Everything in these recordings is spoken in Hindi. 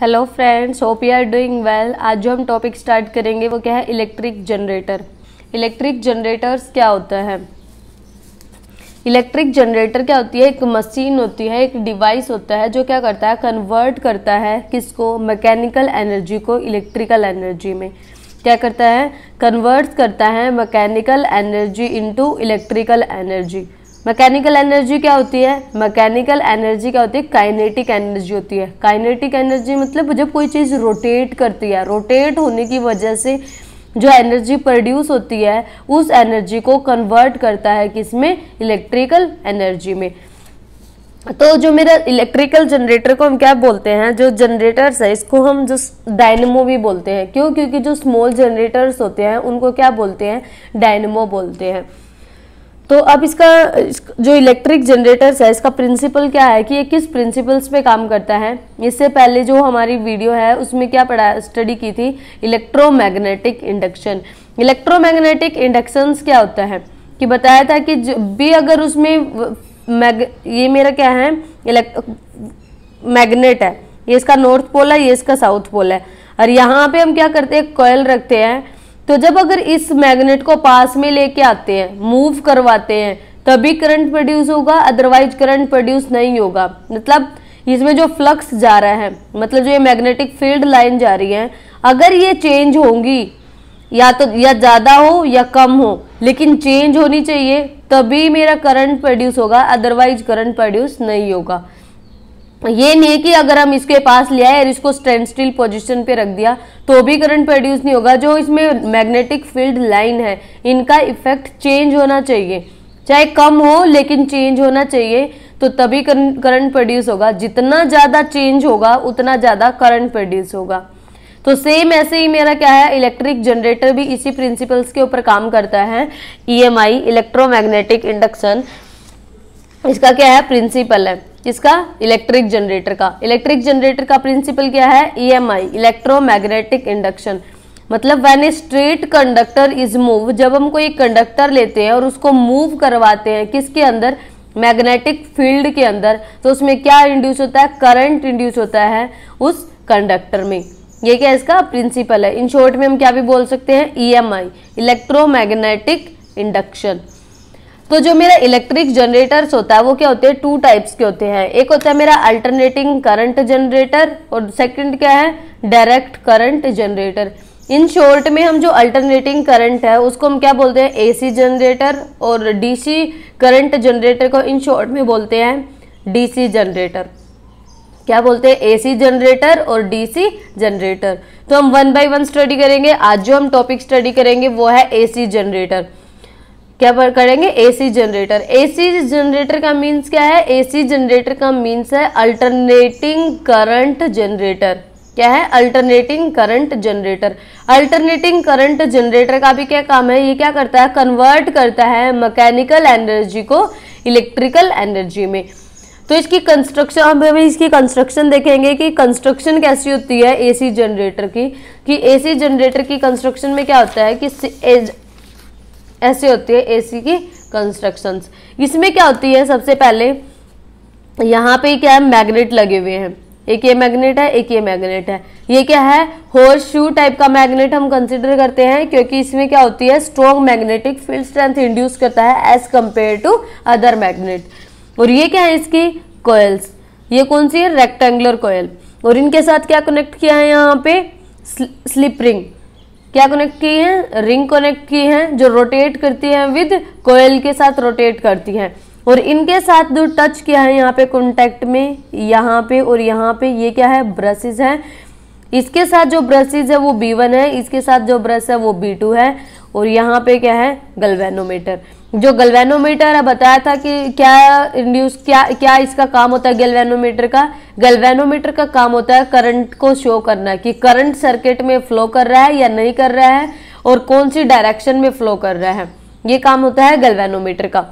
Hello friends, hope you are doing well. आज जो हम टॉपिक स्टार्ट करेंगे वो क्या है, इलेक्ट्रिक जनरेटर। इलेक्ट्रिक जनरेटर्स क्या होता है? इलेक्ट्रिक जनरेटर क्या होती है? एक मशीन होती है, एक डिवाइस होता है जो क्या करता है, कन्वर्ट करता है किसको, मैकेनिकल एनर्जी को इलेक्ट्रिकल एनर्जी में। क्या करता है? कन्वर्ट करता है mechanical energy into electrical energy. Mechanical energy क्या होती है? मैकेनिकल एनर्जी क्या होती है? काइनेटिक एनर्जी होती है। काइनेटिक एनर्जी मतलब जब कोई चीज़ रोटेट करती है, रोटेट होने की वजह से जो एनर्जी प्रोड्यूस होती है उस एनर्जी को कन्वर्ट करता है किसमें, इलेक्ट्रिकल एनर्जी में। तो जो मेरा इलेक्ट्रिकल जनरेटर को हम क्या बोलते हैं, जो जनरेटर्स है इसको हम जो डायनेमो भी बोलते हैं। क्यों? क्योंकि जो स्मॉल जनरेटर्स होते हैं उनको क्या बोलते हैं, डायनेमो बोलते हैं। तो अब इसका जो इलेक्ट्रिक जनरेटर्स है इसका प्रिंसिपल क्या है कि ये किस प्रिंसिपल्स पे काम करता है। इससे पहले जो हमारी वीडियो है उसमें क्या स्टडी की थी, इलेक्ट्रोमैग्नेटिक इंडक्शन। इलेक्ट्रोमैग्नेटिक इंडक्शन क्या होता है कि बताया था कि भी अगर उसमें ये मेरा क्या है, मैग्नेट है, ये इसका नॉर्थ पोल है, ये इसका साउथ पोल है, और यहाँ पे हम क्या करते हैं, कॉइल रखते हैं। तो जब अगर इस मैग्नेट को पास में लेके आते हैं, मूव करवाते हैं, तभी करंट प्रोड्यूस होगा, अदरवाइज करंट प्रोड्यूस नहीं होगा। मतलब इसमें जो फ्लक्स जा रहा है, मतलब जो ये मैग्नेटिक फील्ड लाइन जा रही है, अगर ये चेंज होंगी या तो या ज्यादा हो या कम हो, लेकिन चेंज होनी चाहिए तभी मेरा करंट प्रोड्यूस होगा, अदरवाइज करंट प्रोड्यूस नहीं होगा। ये नहीं कि अगर हम इसके पास ले आए और इसको स्टैंड स्टिल पोजीशन पे रख दिया तो भी करंट प्रोड्यूस नहीं होगा। जो इसमें मैग्नेटिक फील्ड लाइन है इनका इफेक्ट चेंज होना चाहिए, चाहे कम हो लेकिन चेंज होना चाहिए, तो तभी करंट प्रोड्यूस होगा। जितना ज्यादा चेंज होगा उतना ज्यादा करंट प्रोड्यूस होगा। तो सेम ऐसे ही मेरा क्या है, इलेक्ट्रिक जनरेटर भी इसी प्रिंसिपल्स के ऊपर काम करता है। ईएमआई, इलेक्ट्रोमैग्नेटिक इंडक्शन, इसका क्या है, प्रिंसिपल है। इसका इलेक्ट्रिक जनरेटर का, इलेक्ट्रिक जनरेटर का प्रिंसिपल क्या है, ईएमआई, इलेक्ट्रोमैग्नेटिक इंडक्शन। मतलब when a straight conductor is move, जब हम कोई कंडक्टर लेते हैं और उसको मूव करवाते हैं किसके अंदर, मैग्नेटिक फील्ड के अंदर, तो उसमें क्या इंड्यूस होता है, करंट इंड्यूस होता है उस कंडक्टर में। ये क्या इसका प्रिंसिपल है। इन शॉर्ट में हम क्या भी बोल सकते हैं, ईएमआई, इलेक्ट्रोमैग्नेटिक इंडक्शन। तो जो मेरा इलेक्ट्रिक जनरेटर्स होता है वो क्या होते हैं, टू टाइप्स के होते हैं। एक होता है मेरा अल्टरनेटिंग करंट जनरेटर और सेकंड क्या है, direct current generator. In short में हम जो अल्टरनेटिंग करंट है उसको हम क्या बोलते हैं, एसी जनरेटर, और डीसी करंट जनरेटर को इन शॉर्ट में बोलते हैं डीसी जनरेटर। क्या बोलते हैं, एसी जनरेटर और डीसी जनरेटर। तो हम वन बाय वन स्टडी करेंगे। आज जो हम टॉपिक स्टडी करेंगे वो है एसी जनरेटर। क्या करेंगे, एसी जनरेटर। एसी जनरेटर का मीन्स क्या है, एसी जनरेटर का मीन्स है अल्टरनेटिंग करंट जनरेटर। क्या है, alternating current generator. Alternating current generator का भी क्या काम है, ये क्या करता है, कन्वर्ट करता है मैकेनिकल एनर्जी को इलेक्ट्रिकल एनर्जी में। तो इसकी कंस्ट्रक्शन, अब हम इसकी कंस्ट्रक्शन देखेंगे कि कंस्ट्रक्शन कैसी होती है एसी जनरेटर की। कि एसी जनरेटर की कंस्ट्रक्शन में क्या होता है कि ऐसे होती है एसी की कंस्ट्रक्शंस। इसमें क्या होती है, सबसे पहले यहाँ पे क्या है, मैग्नेट लगे हुए हैं। एक ये मैग्नेट है, एक ये मैग्नेट है। ये क्या है, हॉर्स शू टाइप का मैग्नेट हम कंसिडर करते हैं, क्योंकि इसमें क्या होती है, strong magnetic field strength induce करता है as compare to other magnet. और ये क्या है, इसकी कॉइल्स। ये कौन सी है, रेक्टेंगुलर कॉइल। और इनके साथ क्या कनेक्ट किया है, यहाँ पे स्लिप रिंग। क्या कनेक्ट की है, रिंग कनेक्ट की है जो रोटेट करती है, विद कॉइल के साथ रोटेट करती है। और इनके साथ जो टच किया है यहाँ पे कॉन्टेक्ट में, यहाँ पे और यहाँ पे, ये क्या है, ब्रशेस है। इसके साथ जो ब्रशेस है वो B1 है, इसके साथ जो ब्रश है वो B2 है। और यहाँ पे क्या है, गैल्वेनोमीटर। जो गैल्वेनोमीटर है, बताया था कि क्या इंड्यूस, क्या इसका काम होता है गैल्वेनोमीटर का। गैल्वेनोमीटर का काम होता है करंट को शो करना कि करंट सर्किट में फ्लो कर रहा है या नहीं कर रहा है, और कौन सी डायरेक्शन में फ्लो कर रहा है। ये काम होता है गैल्वेनोमीटर का।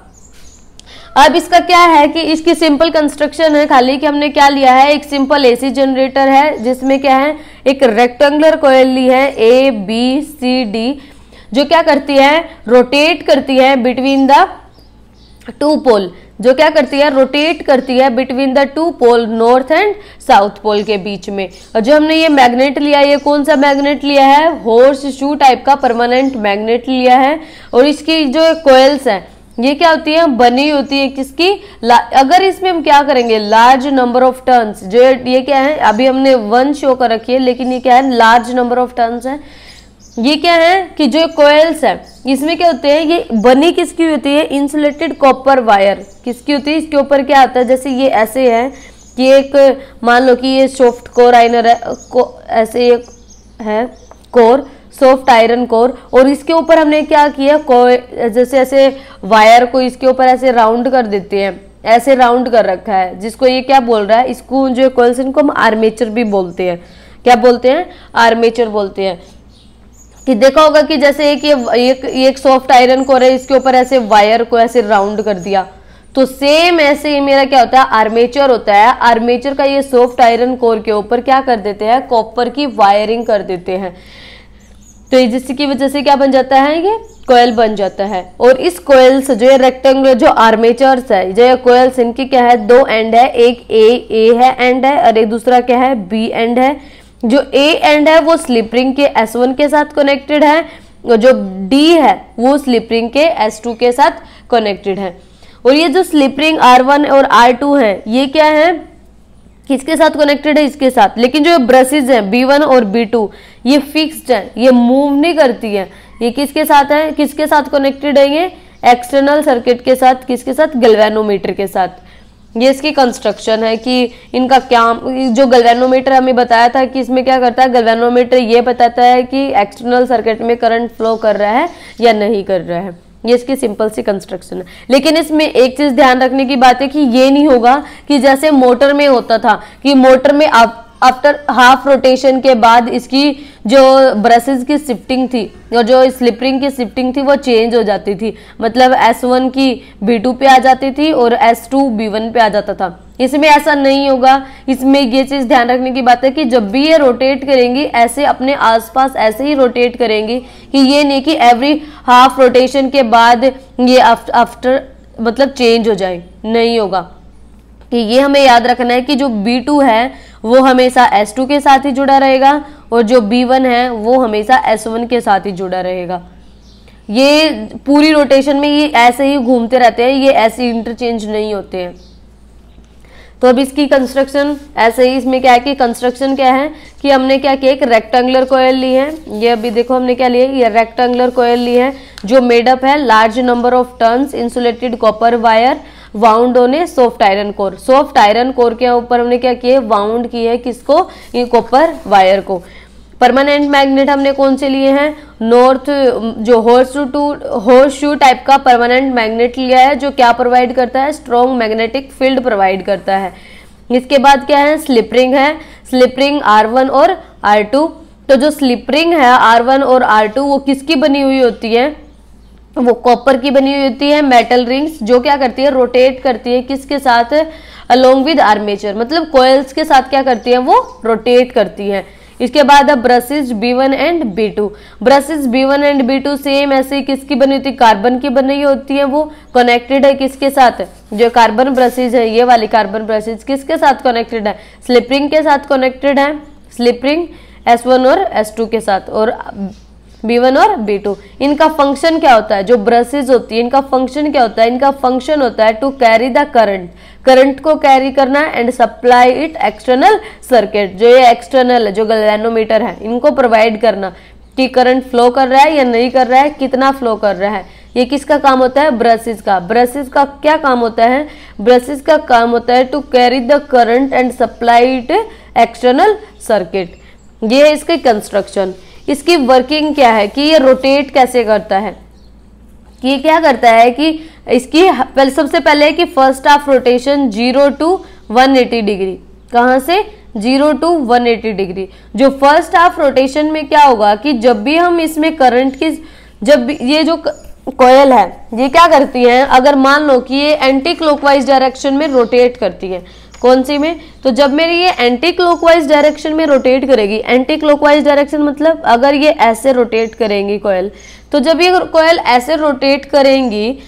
अब इसका क्या है कि इसकी सिंपल कंस्ट्रक्शन है, खाली कि हमने क्या लिया है, एक सिंपल एसी जनरेटर है जिसमें क्या है, एक रेक्टेंगुलर कॉइल ली है ABCD, जो क्या करती है, रोटेट करती है बिटवीन द टू पोल। जो क्या करती है, रोटेट करती है between the two pole, north and south pole के बीच में। और जो हमने ये मैग्नेट लिया, ये कौन सा मैग्नेट लिया है, हॉर्स शू टाइप का परमानेंट मैग्नेट लिया है। और इसकी जो कॉइल्स है ये क्या होती है, बनी होती है किसकी, अगर इसमें हम क्या करेंगे, लार्ज नंबर ऑफ टर्न्स, जो ये क्या है, अभी हमने 1 शो कर रखी है लेकिन ये क्या है, लार्ज नंबर ऑफ टर्न्स है। ये क्या है कि जो कॉइल्स है इसमें क्या होते हैं, ये बनी किसकी होती है, इंसुलेटेड कॉपर वायर किसकी होती है। इसके ऊपर क्या आता है, जैसे ये ऐसे है कि एक मान लो कि ये सॉफ्ट कोर आयरन है, ऐसे एक है कोर, सॉफ्ट आयरन कोर, और इसके ऊपर हमने क्या किया, जैसे ऐसे वायर को इसके ऊपर ऐसे राउंड कर देते हैं, ऐसे राउंड कर रखा है, जिसको ये क्या बोल रहा है, इसको जो कॉइल्स इनको हम आर्मेचर भी बोलते हैं। क्या बोलते हैं, आर्मेचर बोलते हैं। कि देखा होगा कि जैसे एक सॉफ्ट आयरन कोर है, इसके ऊपर ऐसे वायर को ऐसे राउंड कर दिया, तो सेम ऐसे ही मेरा क्या होता है, आर्मेचर होता है। आर्मेचर का ये सॉफ्ट आयरन कोर के ऊपर क्या कर देते हैं, कॉपर की वायरिंग कर देते हैं। तो जिसकी वजह से क्या बन जाता है, ये कोयल बन जाता है। और इस कोयल्स जो रेक्टेंगुलर जो आर्मेचर्स है, जो कोयल्स, इनकी क्या है, 2 एंड है, एक ए है एंड है, और एक दूसरा क्या है, बी एंड है। जो ए एंड है वो स्लिप रिंग के S1 के साथ कनेक्टेड है, और जो डी है वो स्लिप रिंग के S2 के साथ कनेक्टेड है। और ये जो स्लिप रिंग R1 और R2 है, ये क्या है, किसके साथ कनेक्टेड है, इसके साथ। लेकिन जो ब्रशेज हैं B1 और B2 ये फिक्स्ड है, ये मूव नहीं करती है। ये किसके साथ है, किसके साथ कनेक्टेड है, ये एक्सटर्नल सर्किट के साथ, किसके साथ, गैल्वेनोमीटर के साथ। ये इसकी कंस्ट्रक्शन है कि इनका क्या, जो गैल्वेनोमीटर हमें बताया था कि इसमें क्या करता है, गैल्वेनोमीटर ये बताता है कि एक्सटर्नल सर्किट में करंट फ्लो कर रहा है या नहीं कर रहा है। ये इसकी सिंपल सी कंस्ट्रक्शन है। लेकिन इसमें एक चीज ध्यान रखने की बात है कि ये नहीं होगा कि जैसे मोटर में होता था कि मोटर में आफ्टर हाफ रोटेशन के बाद इसकी जो ब्रशेज की शिफ्टिंग थी और जो स्लिप रिंग की शिफ्टिंग थी वो चेंज हो जाती थी। मतलब S1 की B2 पे आ जाती थी और S2 B1 पे आ जाता था। इसमें ऐसा नहीं होगा। इसमें ये चीज ध्यान रखने की बात है कि जब भी ये रोटेट करेंगी ऐसे अपने आसपास ऐसे ही रोटेट करेंगी कि ये नहीं कि एवरी हाफ रोटेशन के बाद ये आफ्टर मतलब चेंज हो जाए, नहीं होगा। कि ये हमें याद रखना है कि जो B2 है वो हमेशा S2 के साथ ही जुड़ा रहेगा और जो B1 है वो हमेशा S1 के साथ ही जुड़ा रहेगा। ये पूरी रोटेशन में ये ऐसे ही घूमते रहते हैं, ये ऐसे इंटरचेंज नहीं होते हैं। तो अब इसकी कंस्ट्रक्शन ऐसे ही, इसमें क्या है कि कंस्ट्रक्शन क्या है कि हमने क्या किया, एक रेक्टेंगुलर कॉइल ली है। ये अभी देखो हमने क्या लिया, ये रेक्टेंगुलर कॉइल ली है जो मेडअप है large number of turns insulated copper wire wound on A soft iron core. Soft iron core के ऊपर हमने क्या किया, वाउंड की है किसको, ये कॉपर वायर को। परमानेंट मैग्नेट हमने कौन से लिए हैं, नॉर्थ जो हॉर्स शू टाइप का परमानेंट मैग्नेट लिया है जो क्या प्रोवाइड करता है, स्ट्रॉन्ग मैग्नेटिक फील्ड प्रोवाइड करता है। इसके बाद क्या है, स्लिप रिंग है, स्लिप रिंग R1 और R2। तो जो स्लिप रिंग है R1 और R2 वो किसकी बनी हुई होती है, वो कॉपर की बनी हुई होती है। मेटल रिंग्स जो क्या करती है, रोटेट करती है किसके साथ, अलोंग विद आर्मेचर, मतलब कॉइल्स के साथ क्या करती है, वो रोटेट करती है। इसके बाद अब brushes B1 and B2, brushes B1 and B2 same ऐसे किसकी बनी होती है, कार्बन की बनी होती है। वो कनेक्टेड है किसके साथ, जो कार्बन ब्रशेज है ये वाली कार्बन ब्रशेज किसके साथ कनेक्टेड है, स्लिप रिंग के साथ कनेक्टेड है, स्लिप रिंग S1 और S2 के साथ और B1 और B2। इनका फंक्शन क्या होता है, जो ब्रशेज होती है इनका फंक्शन क्या होता है, इनका फंक्शन होता है to carry the current, current को कैरी करना and supply it external circuit, जो ये एक्सटर्नल है जो गैल्वेनोमीटर है इनको प्रोवाइड करना कि करंट फ्लो कर रहा है या नहीं कर रहा है, कितना फ्लो कर रहा है। ये किसका काम होता है, ब्रशेज का। ब्रशेज का क्या काम होता है, ब्रशेज का काम होता है to carry the current and supply it external circuit. ये है इसकी कंस्ट्रक्शन। इसकी वर्किंग क्या है कि ये रोटेट कैसे करता है, कि ये क्या करता है कि इसकी सबसे पहले है कि first half rotation 0 to 180 degree, कहाँ से 0 to 180 डिग्री। जो फर्स्ट हाफ रोटेशन में क्या होगा कि जब भी हम इसमें करंट की, जब ये जो कॉइल है ये क्या करती है, अगर मान लो कि ये एंटी क्लॉकवाइज डायरेक्शन में रोटेट करती है, कौन सी में, तो जब मेरी ये एंटी क्लॉकवाइज डायरेक्शन में रोटेट करेगी, एंटी क्लॉकवाइज डायरेक्शन मतलब अगर ये ऐसे रोटेट करेंगी कॉइल, तो जब ये कॉइल ऐसे रोटेट करेंगी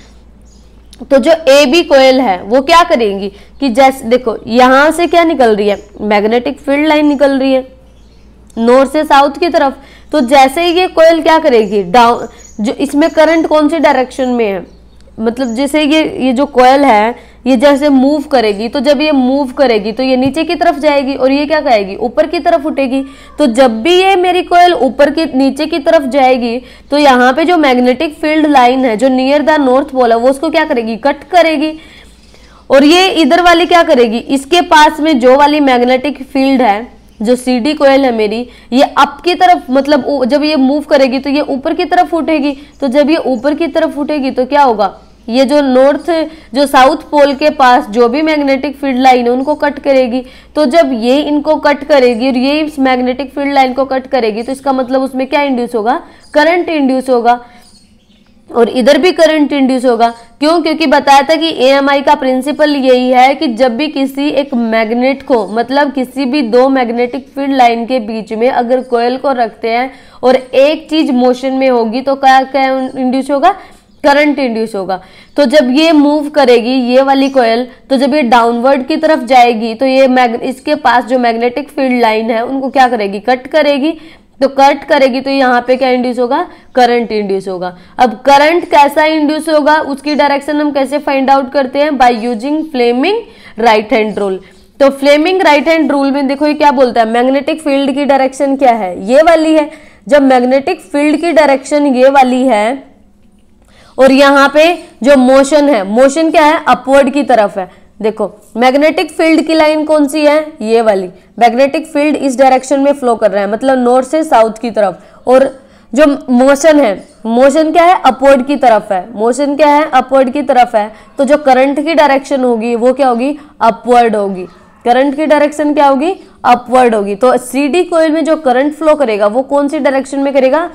तो जो ए बी कोयल है वो क्या करेंगी कि जैसे देखो यहां से क्या निकल रही है, मैग्नेटिक फील्ड लाइन निकल रही है नॉर्थ से साउथ की तरफ। तो जैसे ही ये कोयल क्या करेगी, डाउन, जो इसमें करंट कौन सी डायरेक्शन में है, मतलब जैसे ये जो कोयल है ये जैसे मूव करेगी, तो जब ये मूव करेगी तो ये नीचे की तरफ जाएगी और ये क्या करेगी, ऊपर की तरफ उठेगी। तो जब भी ये मेरी कोयल ऊपर की नीचे की तरफ जाएगी तो यहाँ पे जो मैग्नेटिक फील्ड लाइन है जो नियर द नॉर्थ पोल है वो उसको क्या करेगी, कट करेगी। और ये इधर वाली क्या करेगी, इसके पास में जो वाली मैग्नेटिक फील्ड है, जो CD कोयल है मेरी, ये अप की तरफ, मतलब जब ये मूव करेगी तो ये ऊपर की तरफ उठेगी। तो जब ये ऊपर की तरफ उठेगी तो क्या होगा, ये जो नॉर्थ जो साउथ पोल के पास जो भी मैग्नेटिक फील्ड लाइन है उनको कट करेगी। तो जब ये इनको कट करेगी और ये इस मैग्नेटिक फील्ड लाइन को कट करेगी तो इसका मतलब उसमें क्या इंड्यूस होगा, करंट इंड्यूस होगा। और इधर भी करंट इंड्यूस होगा। क्यों? क्योंकि बताया था कि AMI का प्रिंसिपल यही है कि जब भी किसी एक मैग्नेट को, मतलब किसी भी दो मैग्नेटिक फील्ड लाइन के बीच में अगर कॉइल को रखते हैं और एक चीज मोशन में होगी तो क्या क्या इंड्यूस होगा, करंट इंड्यूस होगा। तो जब ये मूव करेगी ये वाली कॉइल, तो जब ये डाउनवर्ड की तरफ जाएगी तो ये इसके पास जो मैग्नेटिक फील्ड लाइन है उनको क्या करेगी, कट करेगी। तो कट करेगी तो यहाँ पे क्या इंड्यूस होगा, करंट इंड्यूस होगा। अब करंट कैसा इंड्यूस होगा उसकी डायरेक्शन हम कैसे फाइंड आउट करते हैं, by using Fleming right hand rule. तो फ्लेमिंग राइट हैंड रूल में देखो ये क्या बोलता है, मैग्नेटिक फील्ड की डायरेक्शन क्या है, ये वाली है। जब मैग्नेटिक फील्ड की डायरेक्शन ये वाली है और यहाँ पे जो मोशन है, मोशन क्या है, अपवर्ड की तरफ है। देखो मैग्नेटिक फील्ड की लाइन कौन सी है, ये वाली। मैग्नेटिक फील्ड इस डायरेक्शन में फ्लो कर रहा है, मतलब नॉर्थ से साउथ की तरफ। और जो मोशन है, मोशन क्या है, अपवर्ड की तरफ है। मोशन क्या है, अपवर्ड की तरफ है। तो जो करंट की डायरेक्शन होगी वो क्या होगी, अपवर्ड होगी। करंट की डायरेक्शन क्या होगी, अपवर्ड होगी। तो CD कॉइल में जो करंट फ्लो करेगा वो कौन सी डायरेक्शन में करेगा,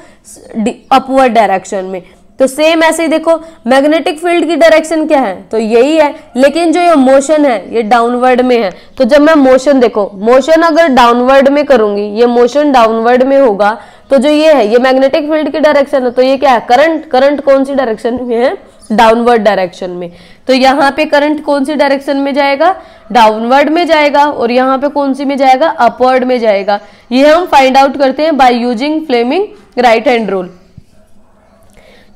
अपवर्ड डायरेक्शन में। तो सेम ऐसे ही देखो मैग्नेटिक फील्ड की डायरेक्शन क्या है, तो यही है, लेकिन जो ये मोशन है ये डाउनवर्ड में है। तो जब मैं मोशन, देखो मोशन अगर डाउनवर्ड में करूंगी, ये मोशन डाउनवर्ड में होगा, तो जो ये है ये मैग्नेटिक फील्ड की डायरेक्शन है, तो ये क्या है, करंट। करंट कौन सी डायरेक्शन में है, डाउनवर्ड डायरेक्शन में। तो यहाँ पे करंट कौन सी डायरेक्शन में जाएगा, डाउनवर्ड में जाएगा। और यहाँ पे कौन सी में जाएगा, अपवर्ड में जाएगा। ये हम फाइंड आउट करते हैं by using Fleming right hand rule.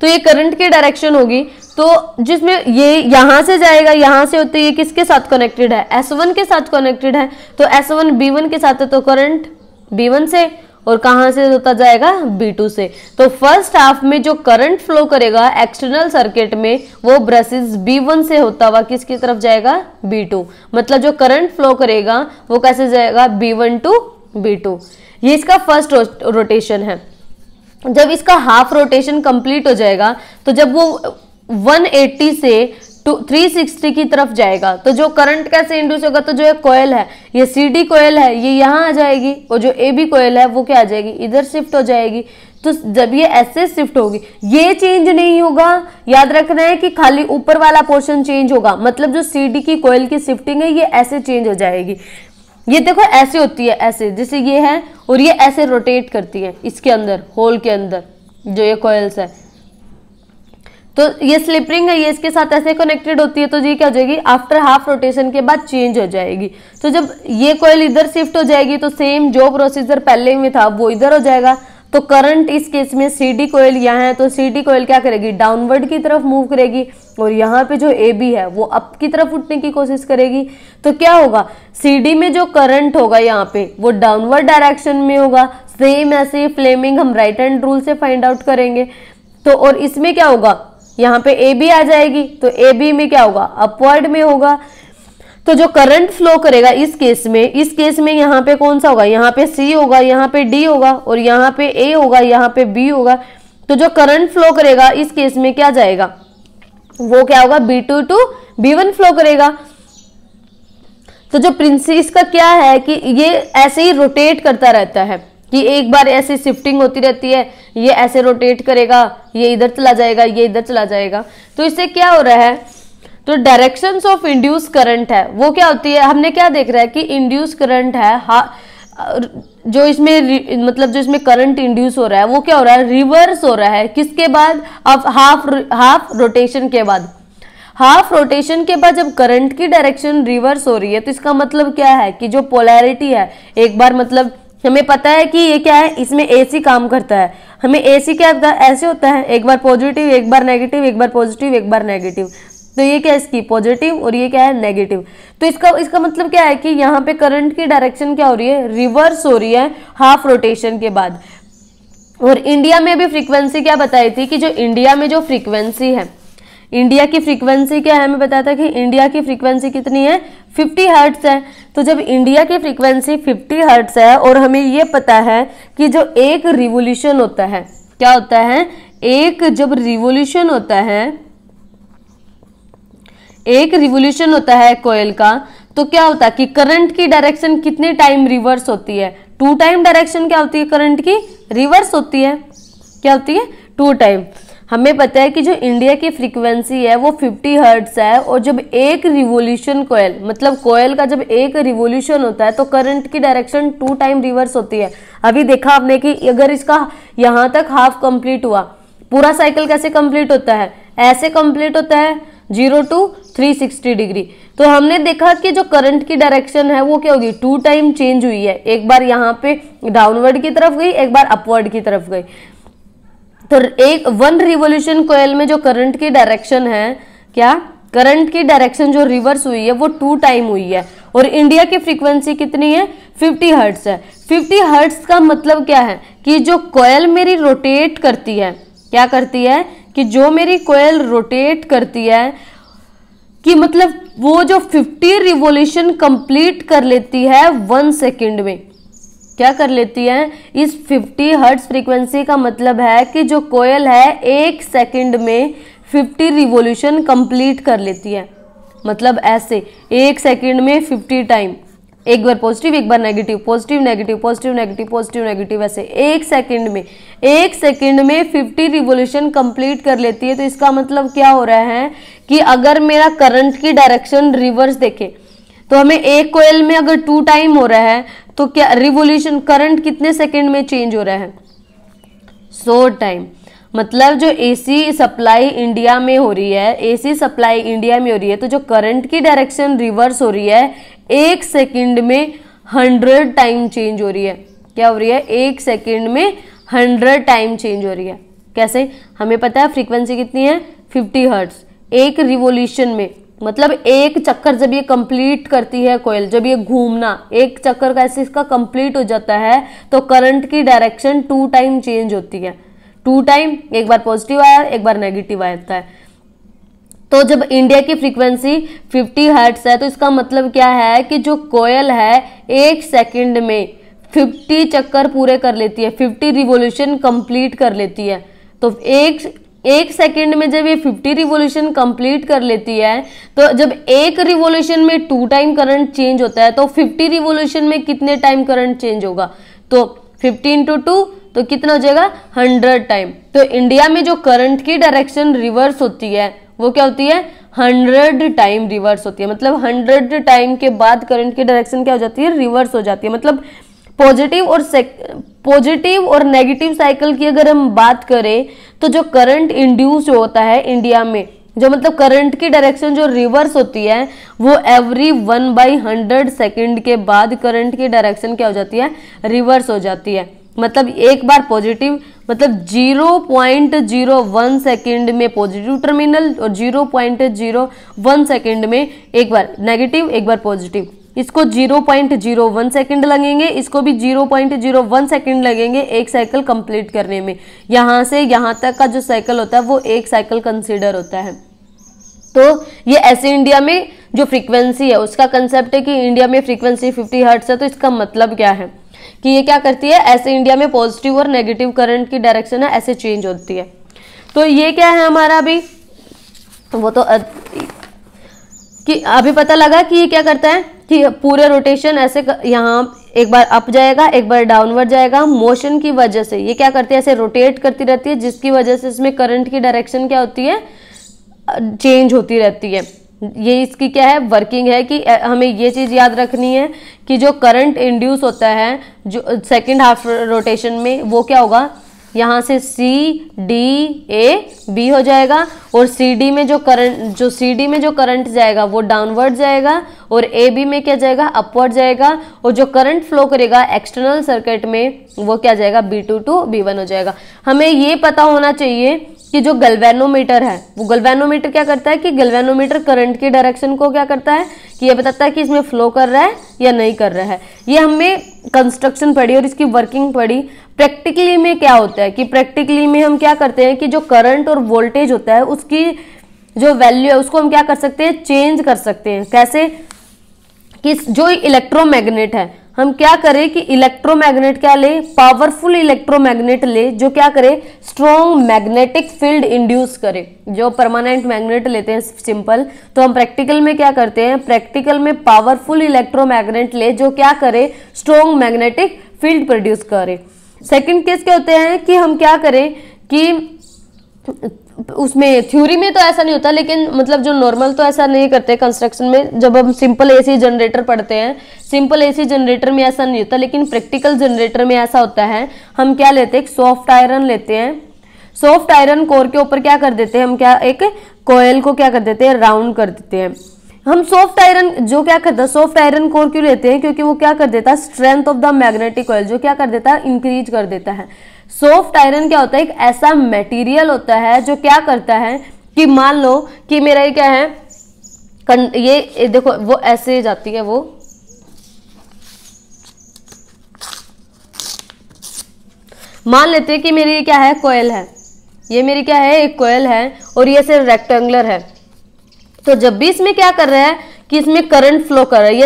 तो ये करंट की डायरेक्शन होगी, तो जिसमें ये यहां से जाएगा, यहां से होते ये किसके साथ कनेक्टेड है, S1 के साथ कनेक्टेड है। तो S1 B1 के साथ है, तो करंट B1 से, और कहां से होता जाएगा, B2 से। तो फर्स्ट हाफ में जो करंट फ्लो करेगा एक्सटर्नल सर्किट में वो ब्रशेस B1 से होता हुआ किसकी तरफ जाएगा, B2। मतलब जो करंट फ्लो करेगा वो कैसे जाएगा, B1 टू B2। ये इसका फर्स्ट रोटेशन है। जब इसका हाफ रोटेशन कंप्लीट हो जाएगा तो जब वो 180 से 360 की तरफ जाएगा तो जो करंट कैसे इंड्यूस होगा, तो जो एक कॉइल है, ये CD कॉइल है, ये यहाँ आ जाएगी, और जो AB कॉइल है वो क्या आ जाएगी, इधर शिफ्ट हो जाएगी। तो जब ये ऐसे शिफ्ट होगी, ये चेंज नहीं होगा, याद रखना है कि खाली ऊपर वाला पोर्शन चेंज होगा। मतलब जो CD की कॉइल की शिफ्टिंग है ये ऐसे चेंज हो जाएगी। ये देखो ऐसे होती है, ऐसे जैसे ये है, और ये ऐसे रोटेट करती है इसके अंदर, होल के अंदर जो ये कॉइल्स है। तो ये स्लिप रिंग है, ये इसके साथ ऐसे कनेक्टेड होती है। तो ये क्या हो जाएगी, आफ्टर हाफ रोटेशन के बाद चेंज हो जाएगी। तो जब ये कॉइल इधर शिफ्ट हो जाएगी तो सेम जो प्रोसीजर पहले में था वो इधर हो जाएगा। तो करंट इस केस में CD कॉइल यहाँ है, तो CD कॉइल क्या करेगी, डाउनवर्ड की तरफ मूव करेगी, और यहाँ पे जो AB है वो अप की तरफ उठने की कोशिश करेगी। तो क्या होगा, CD में जो करंट होगा यहाँ पे वो डाउनवर्ड डायरेक्शन में होगा। सेम ऐसे फ्लेमिंग हम राइट हैंड रूल से फाइंड आउट करेंगे। तो और इसमें क्या होगा, यहाँ पे AB आ जाएगी, तो AB में क्या होगा, अपवर्ड में होगा। तो जो करंट फ्लो करेगा इस केस में यहाँ पे कौन सा होगा, यहाँ पे C होगा, यहाँ पे D होगा, और यहाँ पे A होगा, यहाँ पे B होगा। तो जो करंट फ्लो करेगा इस केस में क्या जाएगा, वो क्या होगा, B2 टू B1 फ्लो करेगा। तो जो प्रिंसिपल इसका क्या है कि ये ऐसे ही रोटेट करता रहता है, कि एक बार ऐसे शिफ्टिंग होती रहती है, ये ऐसे रोटेट करेगा, ये इधर चला जाएगा, ये इधर चला जाएगा। तो इससे क्या हो रहा है, तो डायरेक्शंस ऑफ इंड्यूस करंट है वो क्या होती है, हमने क्या देख रहा है कि इंड्यूस करंट है, जो इसमें मतलब जो इसमें करंट इंड्यूस हो रहा है वो क्या हो रहा है, रिवर्स हो रहा है। किसके बाद, अब हाफ रोटेशन के बाद। हाफ रोटेशन के बाद जब करंट की डायरेक्शन रिवर्स हो रही है तो इसका मतलब क्या है कि जो पोलैरिटी है, एक बार मतलब हमें पता है कि ये क्या है, इसमें एसी काम करता है, हमें एसी क्या होता है, ऐसे होता है, एक बार पॉजिटिव एक बार नेगेटिव, एक बार पॉजिटिव एक बार नेगेटिव, तो ये क्या है इसकी पॉजिटिव और ये क्या है नेगेटिव। तो इसका मतलब क्या है कि यहाँ पे करंट की डायरेक्शन क्या हो रही है, रिवर्स हो रही है हाफ रोटेशन के बाद। और इंडिया में भी फ्रीक्वेंसी क्या बताई थी कि जो इंडिया में जो फ्रीक्वेंसी है, इंडिया की फ्रीक्वेंसी क्या है, हमें बताया था कि इंडिया की फ्रीक्वेंसी कितनी है, 50 हर्ट्ज है। तो जब इंडिया की फ्रीक्वेंसी 50 हर्ट्ज है और हमें ये पता है कि जो एक रिवोल्यूशन होता है, क्या होता है, एक जब रिवोल्यूशन होता है, एक रिवोल्यूशन होता है कोयल का, तो क्या होता है कि करंट की डायरेक्शन कितने टाइम रिवर्स होती है, 2 टाइम डायरेक्शन क्या होती है करंट की, रिवर्स होती है, क्या होती है 2 टाइम। हमें पता है कि जो इंडिया की फ्रीक्वेंसी है वो 50 हर्ट्ज है और जब एक रिवोल्यूशन कोयल, मतलब कोयल का जब एक रिवोल्यूशन होता है तो करंट की डायरेक्शन 2 टाइम रिवर्स होती है। अभी देखा आपने कि अगर इसका यहाँ तक हाफ कंप्लीट हुआ, पूरा साइकिल कैसे कंप्लीट होता है, ऐसे कंप्लीट होता है 0 to 360 डिग्री। तो हमने देखा कि जो करंट की डायरेक्शन है वो क्या होगी, 2 टाइम चेंज हुई है, एक बार यहाँ पे डाउनवर्ड की तरफ गई, एक बार अपवर्ड की तरफ गई। तो एक 1 रिवोल्यूशन कोयल में जो करंट की डायरेक्शन है, क्या करंट की डायरेक्शन जो रिवर्स हुई है वो 2 टाइम हुई है। और इंडिया की फ्रीक्वेंसी कितनी है, 50 हर्ट्ज है। 50 हर्ट्ज का मतलब क्या है कि जो कोयल मेरी रोटेट करती है, क्या करती है कि जो मेरी कोयल रोटेट करती है कि मतलब वो जो 50 रिवोल्यूशन कंप्लीट कर लेती है 1 सेकेंड में, क्या कर लेती है, इस 50 हर्ट्ज फ्रीक्वेंसी का मतलब है कि जो कोयल है 1 सेकंड में 50 रिवोल्यूशन कंप्लीट कर लेती है। मतलब ऐसे 1 सेकंड में 50 टाइम, एक बार पॉजिटिव एक बार negative, positive negative positive negative positive negative, ऐसे 1 सेकंड में 50 रिवोल्यूशन कंप्लीट कर लेती है। तो इसका मतलब क्या हो रहा है कि अगर मेरा करंट की डायरेक्शन रिवर्स देखे तो हमें एक कोयल में अगर 2 टाइम हो रहा है तो क्या रिवोल्यूशन करंट कितने सेकंड में चेंज हो रहा है, 100 टाइम। मतलब जो एसी सप्लाई इंडिया में हो रही है, एसी सप्लाई इंडिया में हो रही है, तो जो करंट की डायरेक्शन रिवर्स हो रही है 1 सेकंड में 100 टाइम चेंज हो रही है। क्या हो रही है, 1 सेकंड में 100 टाइम चेंज हो रही है। कैसे, हमें पता है फ्रीक्वेंसी कितनी है 50 हर्ट्ज। एक रिवोल्यूशन में मतलब एक चक्कर जब ये कंप्लीट करती है कोयल, जब ये घूमना एक चक्कर का ऐसे इसका कंप्लीट हो जाता है तो करंट की डायरेक्शन 2 टाइम चेंज होती है। 2 टाइम, एक बार पॉजिटिव आया एक बार नेगेटिव आता है। तो जब इंडिया की फ्रीक्वेंसी 50 हर्ट्ज है तो इसका मतलब क्या है कि जो कोयल है 1 सेकंड में 50 चक्कर पूरे कर लेती है, 50 रिवोल्यूशन कंप्लीट कर लेती है। तो एक सेकंड में जब ये 50 रिवोल्यूशन कंप्लीट कर लेती है तो जब एक रिवोल्यूशन में 2 टाइम करंट चेंज होता है तो 50 रिवोल्यूशन में कितने टाइम करंट चेंज होगा, तो 15 into 2 तो कितना हो जाएगा 100 टाइम। तो इंडिया में जो करंट की डायरेक्शन रिवर्स होती है वो क्या होती है 100 टाइम रिवर्स होती है। मतलब 100 टाइम के बाद करंट की डायरेक्शन क्या हो जाती है, रिवर्स हो जाती है। मतलब पॉजिटिव और नेगेटिव साइकिल की अगर हम बात करें तो जो करंट इंड्यूस होता है इंडिया में, जो मतलब करंट की डायरेक्शन जो रिवर्स होती है वो एवरी 1/100 सेकंड के बाद करंट की डायरेक्शन क्या हो जाती है, रिवर्स हो जाती है। मतलब एक बार पॉजिटिव, मतलब 0.01 सेकंड में पॉजिटिव टर्मिनल और 0.01 सेकंड में एक बार नेगेटिव एक बार पॉजिटिव। इसको 0.01 सेकंड लगेंगे, इसको भी 0.01 सेकंड लगेंगे एक साइकिल कंप्लीट करने में। यहां से यहां तक का जो साइकिल होता है वो एक साइकिल कंसीडर होता है। तो ये ऐसे इंडिया में जो फ्रीक्वेंसी है उसका कंसेप्ट है कि इंडिया में फ्रीक्वेंसी 50 हर्ट्ज है। तो इसका मतलब क्या है कि ये क्या करती है, ऐसे इंडिया में पॉजिटिव और नेगेटिव करंट की डायरेक्शन है ऐसे चेंज होती है। तो ये क्या है हमारा अभी, वो तो कि अभी पता लगा कि ये क्या करता है कि पूरे रोटेशन ऐसे यहाँ एक बार अप जाएगा एक बार डाउनवर्ड जाएगा। मोशन की वजह से ये क्या करती है, ऐसे रोटेट करती रहती है, जिसकी वजह से इसमें करंट की डायरेक्शन क्या होती है, चेंज होती रहती है। ये इसकी क्या है वर्किंग है कि हमें ये चीज याद रखनी है कि जो करंट इंड्यूस होता है जो सेकंड हाफ रोटेशन में वो क्या होगा, यहाँ से सी डी ए बी हो जाएगा, और सी डी में जो करंट जाएगा वो डाउनवर्ड जाएगा, और ए बी में क्या जाएगा, अपवर्ड जाएगा, और जो करंट फ्लो करेगा एक्सटर्नल सर्किट में वो क्या जाएगा, B2 to B1 हो जाएगा। हमें ये पता होना चाहिए कि जो गैल्वेनोमीटर है वो गैल्वेनोमीटर क्या करता है कि गैल्वेनोमीटर करंट की डायरेक्शन को क्या करता है कि ये बताता है कि इसमें फ्लो कर रहा है या नहीं कर रहा है। ये हमने कंस्ट्रक्शन पढ़ी और इसकी वर्किंग पढ़ी। प्रैक्टिकली में क्या होता है कि प्रैक्टिकली में हम क्या करते हैं कि जो करंट और वोल्टेज होता है उसकी जो वैल्यू है उसको हम क्या कर सकते हैं, चेंज कर सकते हैं। कैसे कि जो इलेक्ट्रोमैग्नेट है हम क्या करें कि इलेक्ट्रोमैग्नेट क्या ले, पावरफुल इलेक्ट्रोमैग्नेट ले जो क्या करे, स्ट्रॉन्ग मैग्नेटिक फील्ड इंड्यूस करे। जो परमानेंट मैग्नेट लेते हैं सिंपल, तो हम प्रैक्टिकल में क्या करते हैं, प्रैक्टिकल में पावरफुल इलेक्ट्रोमैग्नेट ले जो क्या करे, स्ट्रॉन्ग मैग्नेटिक फील्ड प्रोड्यूस करे। सेकंड केस क्या होते हैं कि हम क्या करें कि उसमें थ्योरी में तो ऐसा नहीं होता, लेकिन मतलब जो नॉर्मल तो ऐसा नहीं करते कंस्ट्रक्शन में। जब हम सिंपल एसी जनरेटर पढ़ते हैं, सिंपल एसी जनरेटर में ऐसा नहीं होता, लेकिन प्रैक्टिकल जनरेटर में ऐसा होता है। हम क्या लेते हैं, सॉफ्ट आयरन लेते हैं, सॉफ्ट आयरन कोर के ऊपर क्या कर देते हैं, हम क्या एक कॉयल को क्या कर देते हैं, राउंड कर देते हैं। हम सॉफ्ट आयरन जो क्या करता है, सॉफ्ट आयरन कोर क्यों लेते हैं, क्योंकि वो क्या कर देता है, strength of the magnetic coil जो क्या कर देता है, इंक्रीज कर देता है। सॉफ्ट आयरन क्या होता है, एक ऐसा मटेरियल होता है जो क्या करता है कि मान लो कि मेरा ये क्या है, ये देखो वो ऐसे जाती है, वो मान लेते हैं कि मेरी ये क्या है, कॉइल है, ये मेरी क्या है, एक कॉइल है, और ये सिर्फ रेक्टेंगुलर है। तो जब भी इसमें क्या कर रहा है कि इसमें करंट फ्लो कर रहा है, ये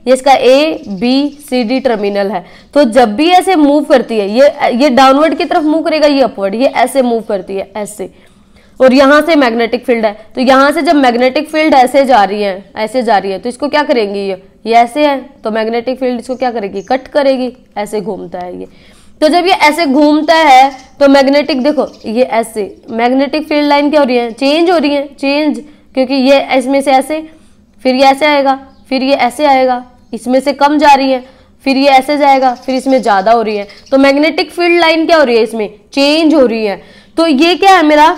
इसका A B C D terminal है, तो जब भी ऐसे मूव करती है, ये डाउनवर्ड की तरफ मूव करेगा, ये अपवर्ड, ये ऐसे मूव करती है ऐसे, और यहां से मैग्नेटिक फील्ड है, तो यहां से जब मैग्नेटिक फील्ड ऐसे जा रही है तो इसको क्या करेंगी, ये ऐसे है तो मैग्नेटिक फील्ड इसको क्या करेगी, कट करेगी, ऐसे घूमता है ये। तो जब ये ऐसे घूमता है तो मैग्नेटिक, देखो ये ऐसे मैग्नेटिक फील्ड लाइन क्या हो रही है, चेंज हो रही है, चेंज, क्योंकि ये इसमें से ऐसे, फिर ये ऐसे आएगा, फिर ये ऐसे आएगा, इसमें से कम जा रही है, फिर ये ऐसे जाएगा, फिर इसमें ज्यादा हो रही है, तो मैग्नेटिक फील्ड लाइन क्या हो रही है, इसमें चेंज हो रही है। तो ये क्या है मेरा,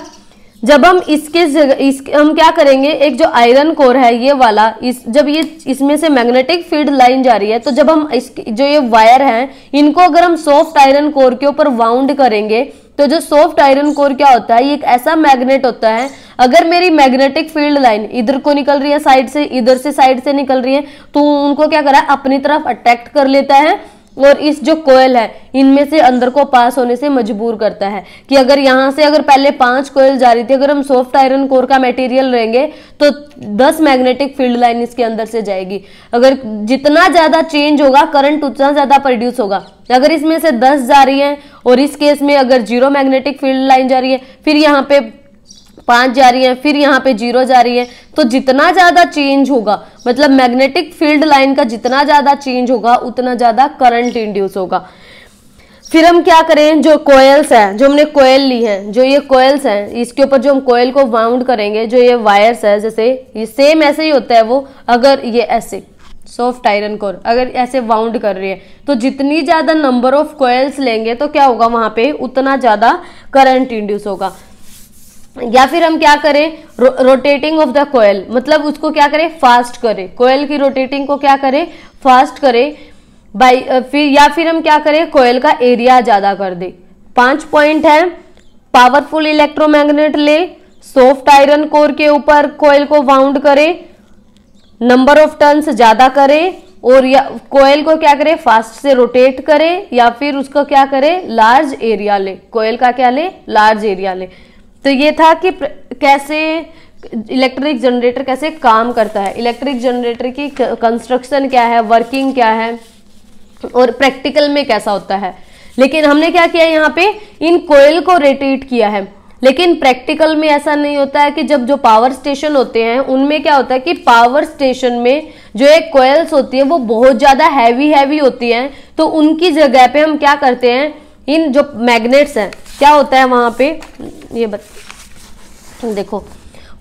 जब हम हम क्या करेंगे, एक जो आयरन कोर है ये वाला, जब ये इसमें से मैग्नेटिक फील्ड लाइन जा रही है, तो जब हम जो ये वायर हैं इनको अगर हम सॉफ्ट आयरन कोर के ऊपर वाउंड करेंगे, तो जो सॉफ्ट आयरन कोर क्या होता है, ये एक ऐसा मैग्नेट होता है, अगर मेरी मैग्नेटिक फील्ड लाइन इधर को निकल रही है साइड से, इधर से साइड से निकल रही है, तो उनको क्या करा है, अपनी तरफ अट्रैक्ट कर लेता है, और इस जो कोयल है इनमें से अंदर को पास होने से मजबूर करता है। कि अगर यहाँ से अगर पहले 5 कोयल जा रही थी, अगर हम सॉफ्ट आयरन कोर का मटेरियल लेंगे तो 10 मैग्नेटिक फील्ड लाइन इसके अंदर से जाएगी। अगर जितना ज्यादा चेंज होगा करंट उतना ज्यादा प्रोड्यूस होगा। अगर इसमें से 10 जा रही है और इस केस में अगर 0 मैग्नेटिक फील्ड लाइन जा रही है, फिर यहाँ पे 5 जा रही है, फिर यहाँ पे 0 जा रही है, तो जितना ज्यादा चेंज होगा, मतलब मैग्नेटिक फील्ड लाइन का जितना ज्यादा चेंज होगा उतना ज्यादा करंट इंड्यूस होगा। फिर हम क्या करें, जो कोयल्स है, जो हमने कोयल ली है, जो ये कोयल्स है, इसके ऊपर जो हम कोयल को वाउंड करेंगे, जो ये वायर्स है, जैसे ये सेम ऐसे ही होता है वो, अगर ये ऐसे सॉफ्ट आयरन कोर अगर ऐसे वाउंड कर रही है, तो जितनी ज्यादा नंबर ऑफ कोयल्स लेंगे तो क्या होगा, वहां पे उतना ज्यादा करंट इंड्यूस होगा। या फिर हम क्या करें, रोटेटिंग ऑफ द कोयल, मतलब उसको क्या करें, फास्ट करें, कोयल की रोटेटिंग को क्या करें, फास्ट करें बाय, या फिर हम क्या करें, कोयल का एरिया ज्यादा कर दे। 5 पॉइंट है, पावरफुल इलेक्ट्रोमैग्नेट ले, सॉफ्ट आयरन कोर के ऊपर कोयल को वाउंड करे, नंबर ऑफ टर्न्स ज्यादा करे, और या कोयल को क्या करे, फास्ट से रोटेट करे, या फिर उसको क्या करे, लार्ज एरिया ले, कोयल का क्या ले, लार्ज एरिया ले। तो ये था कि कैसे इलेक्ट्रिक जनरेटर कैसे काम करता है, इलेक्ट्रिक जनरेटर की कंस्ट्रक्शन क्या है, वर्किंग क्या है, और प्रैक्टिकल में कैसा होता है। लेकिन हमने क्या किया, यहाँ पे इन कोयल को रोटेट किया है। लेकिन प्रैक्टिकल में ऐसा नहीं होता है कि जब जो पावर स्टेशन होते हैं उनमें क्या होता है कि पावर स्टेशन में जो एक कोयल्स होती है वो बहुत ज्यादा हैवी होती हैं, तो उनकी जगह पे हम क्या करते हैं, इन जो मैग्नेट्स हैं, क्या होता है वहां पे, ये देखो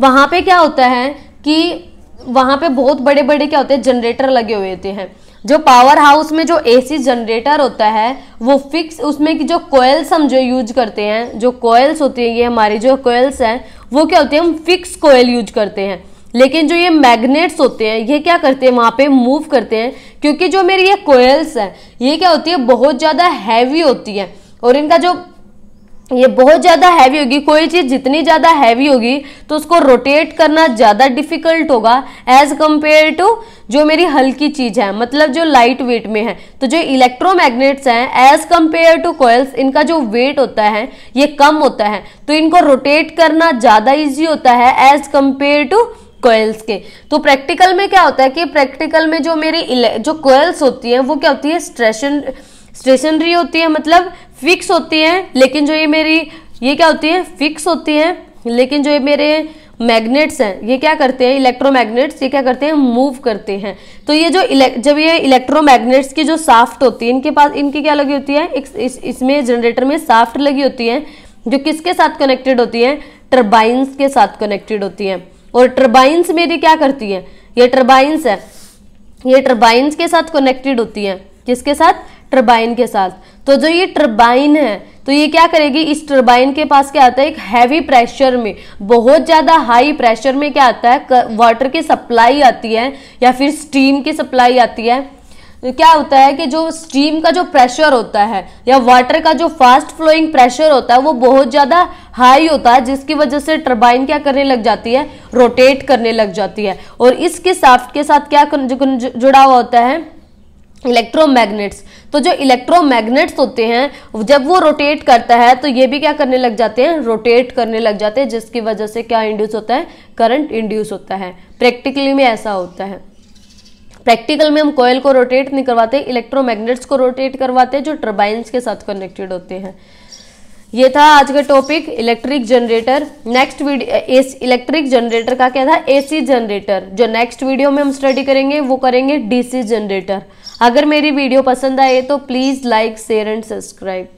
वहां पे क्या होता है कि वहां पे बहुत बड़े बड़े क्या होते हैं, जनरेटर लगे हुए होते हैं। जो पावर हाउस में जो एसी जनरेटर होता है वो फिक्स, उसमें की जो कोयल्स हम जो यूज करते हैं, जो कोयल्स होती है, ये हमारी जो कोयल्स हैं वो क्या होती है, हम फिक्स कोयल यूज करते हैं। लेकिन जो ये मैग्नेट्स होते हैं ये क्या करते हैं, वहां पे मूव करते हैं, क्योंकि जो मेरी ये कोयल्स है ये क्या होती है, बहुत ज्यादा हैवी होती है, और इनका जो ये बहुत ज्यादा हैवी होगी, कोई चीज जितनी ज्यादा हैवी होगी तो उसको रोटेट करना ज्यादा डिफिकल्ट होगा एज कंपेयर टू जो मेरी हल्की चीज है, मतलब जो लाइट वेट में है। तो जो इलेक्ट्रोमैग्नेट्स हैं एज कंपेयर टू कॉइल्स, इनका जो वेट होता है ये कम होता है, तो इनको रोटेट करना ज्यादा इजी होता है एज कंपेयर टू कॉइल्स के। तो प्रैक्टिकल में क्या होता है कि प्रैक्टिकल में जो मेरी जो कॉइल्स होती है वो क्या होती है, स्टेशनरी होती है, मतलब फिक्स होती है। लेकिन जो ये मेरी ये क्या होती है, फिक्स होती है। लेकिन जो ये मेरे मैग्नेट्स हैं ये क्या करते हैं, इलेक्ट्रोमैग्नेट्स, ये क्या करते हैं, मूव करते हैं। तो ये जो जब ये इलेक्ट्रोमैग्नेट्स की जो शाफ्ट होती है, इनके पास इनकी क्या लगी होती है, इसमें जनरेटर में शाफ्ट लगी होती है, जो किसके साथ कनेक्टेड होती है, टर्बाइंस के साथ कनेक्टेड होती है। और टर्बाइंस मेरी क्या करती है, ये टर्बाइंस है, ये टर्बाइंस के साथ कनेक्टेड होती है, किसके साथ, टर्बाइन के साथ। तो जो ये टर्बाइन है तो ये क्या करेगी, इस टर्बाइन के पास क्या आता है, एक हैवी प्रेशर में, बहुत ज्यादा हाई प्रेशर में क्या आता है, वाटर की सप्लाई आती है या फिर स्टीम की सप्लाई आती है। तो क्या होता है कि जो स्टीम का जो प्रेशर होता है या वाटर का जो फास्ट फ्लोइंग प्रेशर होता है वो बहुत ज्यादा हाई होता है, जिसकी वजह से टर्बाइन क्या करने लग जाती है, रोटेट करने लग जाती है। और इसके शाफ्ट के साथ क्या जुड़ा हुआ होता है, इलेक्ट्रोमैग्नेट्स। तो जो इलेक्ट्रोमैग्नेट्स होते हैं जब वो रोटेट करता है तो ये भी क्या करने लग जाते हैं, रोटेट करने लग जाते हैं, जिसकी वजह से क्या इंड्यूस होता है, करंट इंड्यूस होता है। प्रैक्टिकली में ऐसा होता है। प्रैक्टिकल में हम कॉइल को रोटेट नहीं करवाते, इलेक्ट्रोमैग्नेट्स को रोटेट करवाते हैं जो टर्बाइंस के साथ कनेक्टेड होते हैं। ये था आज का topic, electric generator. Next video electric generator का क्या था, एसी जनरेटर। जो नेक्स्ट वीडियो में हम स्टडी करेंगे वो करेंगे डीसी जनरेटर। अगर मेरी वीडियो पसंद आए तो please like, share and subscribe.